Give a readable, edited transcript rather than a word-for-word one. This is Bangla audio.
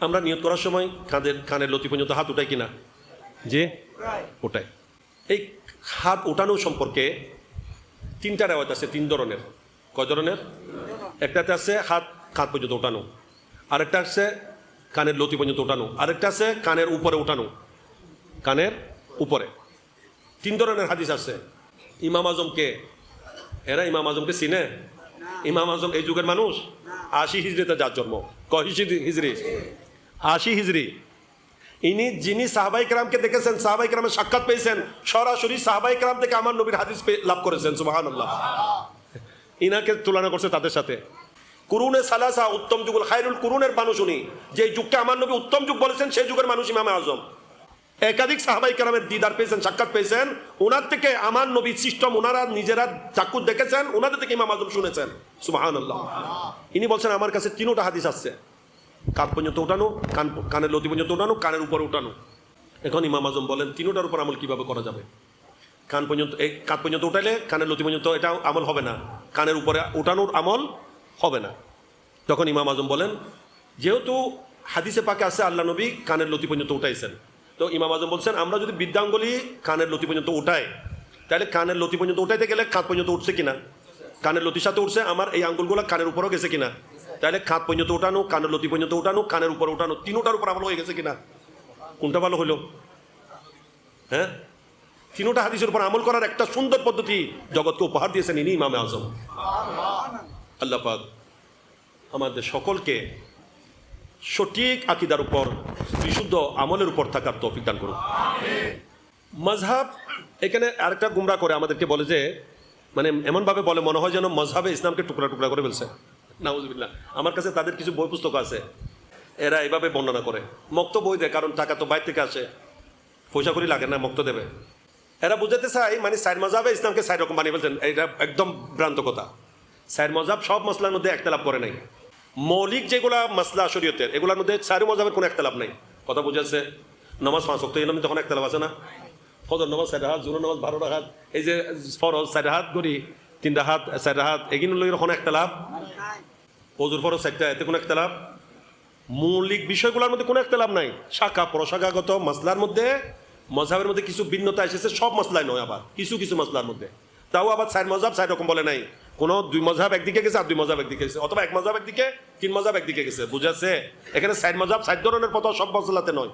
আমরা নিয়ত করার সময় কানের লতি পর্যন্ত হাত উঠাই কিনা? যে ওটাই। এই হাত ওঠানো সম্পর্কে তিনটা রেওয়ায়ত আছে, তিন ধরনের। কয় ধরনের? একটাতে আছে হাত কাঁধ পর্যন্ত ওঠানো, আরেকটা আছে কানের লতি পর্যন্ত ওঠানো, আরেকটা আছে কানের উপরে ওঠানো, কানের উপরে। তিন ধরনের হাদিস আছে। ইমাম আজমকে, এরা ইমাম আজমকে চিনে? ইমাম আজম এই যুগের মানুষ। 80 হিজরিতে যার জন্ম। কয় হিজরি? 80 হিজরি। যিনি সাহাবাই কেরামকে দেখেছেন, সাহাবাই কেরামের সাক্ষাৎ পেয়েছেন, সরাসরি সাহাবাই কেরাম থেকে আমার নবীর হাদিস লাভ করেছেন। সুবহানাল্লাহ। ইনাকে তুলনা করছে তাদের সাথে। কুরুনে সালাসা, উত্তম যুগ, খায়রুল কুরুনের মানুষ উনি। যে যুগকে আমার নবী উত্তম যুগ বলেছেন, সেই যুগের মানুষ ইমাম আজম। একাধিক সাহাবাই কেরামের দিদার পেয়েছেন, সাক্ষাৎ পেয়েছেন। ওনার থেকে আমার নবী সিস্টেম ওনারা নিজেরা চাক্ষুষ দেখেছেন, ওনাদের থেকে ইমাম আজম শুনেছেন। সুবহানাল্লাহ। ইনি বলছেন আমার কাছে তিনটা হাদিস আছে, কাঁধ পর্যন্ত উঠানো, কানের লতি পর্যন্ত উঠানো, কানের উপরে উঠানো। এখন ইমাম আজম বলেন তিনটার উপর আমল কিভাবে করা যাবে? কাঁধ পর্যন্ত উঠাইলে কানের লতি পর্যন্ত এটা আমল হবে না, কানের উপরে উঠানোর আমল হবে না। তখন ইমাম আজম বলেন যেহেতু হাদিসে পাকে আছে আল্লাহ নবী কানের লতি পর্যন্ত উঠাইছেন, তো ইমাম আজম বলছেন আমরা যদি বৃদ্ধাঙ্গুলি কানের লতি পর্যন্ত উঠাই, তাহলে কানের লতি পর্যন্ত উঠাইতে গেলে কাঁধ পর্যন্ত উঠছে কিনা? কানের লতির সাথে উঠছে, আমার এই আঙ্গুলগুলো কানের উপরেও গেছে কিনা? তাহলে কাঁধ পর্যন্ত উঠানো, কানের লতি পর্যন্ত উঠানো, কানের উপরে উঠানো, তিনটার উপর আমল হয়ে গেছে কিনা? কোনটা ভালো হইল? হ্যাঁ, তিনটা হাদিসের উপর আমল করার একটা সুন্দর পদ্ধতি জগৎকে উপহার দিয়েছেন ইনি ইমামে আজম। আল্লাহ পাক আমাদের সকলকে সঠিক আকীদার উপর, বিশুদ্ধ আমলের উপর থাকার তৌফিক দান করুন। মাযহাব, এখানে আরেকটা গুমরা করে আমাদেরকে বলে যে, মানে এমনভাবে বলে মনে হয় যেন মাযহাবে ইসলামকে টুকরা টুকরা করে ফেলছে। নাউযুবিল্লাহ। আমার কাছে তাদের কিছু বই পুস্তক আছে, এরা এভাবে বর্ণনা করে। মক্ত বই দেয়, কারণ টাকা তো বাইরে থেকে আসে, পয়সা করি লাগে না, মক্ত দেবে। এরা বুঝাতে চায় মানে সাইর মাযহাবে ইসলামকে 4 রকম বানিয়ে ফেলছেন। এটা একদম ভ্রান্ত কথা। সাইর মাযহাব সব মাসলার মধ্যে একতলাপ করে নাই। মৌলিক যেগুলা মাসলা শরীয়তের, এগুলোর মধ্যে 4 মাযহাবের কোনো একতলাপ নাই। কথা বুঝাচ্ছে? নামাজ 5 ওয়াক্ত, এর মধ্যে তখন একতলাপ আছে না? ফজর নামাজ 4 রাকাত, জোহর নামাজ 12 রাকাত, এই যে ফরজ 4 রাকাত করি, 3 রাকাত 4 রাকাত, এগুলো লইলে কোনো একতলাপ। ওযুর ফরজ 4টা, এতে কোনো একতলাপ। মৌলিক বিষয়গুলোর মধ্যে কোনো একতলাপ নাই। শাখা প্রশাখাগত মাসলার মধ্যে, মাযহাবের মধ্যে কিছু ভিন্নতা এসেছে, সব মাসলায় নয়। আবার কিছু কিছু মাসলার মধ্যে তাও আবার 4 মাযহাব 4 রকম বলে নাই। কোনো 2 মাযহাব একদিকে গেছে আর 2 মাযহাব একদিকে গেছে, অথবা 1 মাযহাব একদিকে 3 মাযহাব একদিকে গেছে। বুঝাচ্ছে? এখানে 4 মাযহাব 4 ধরনের পথ, সব মাসলাতে নয়।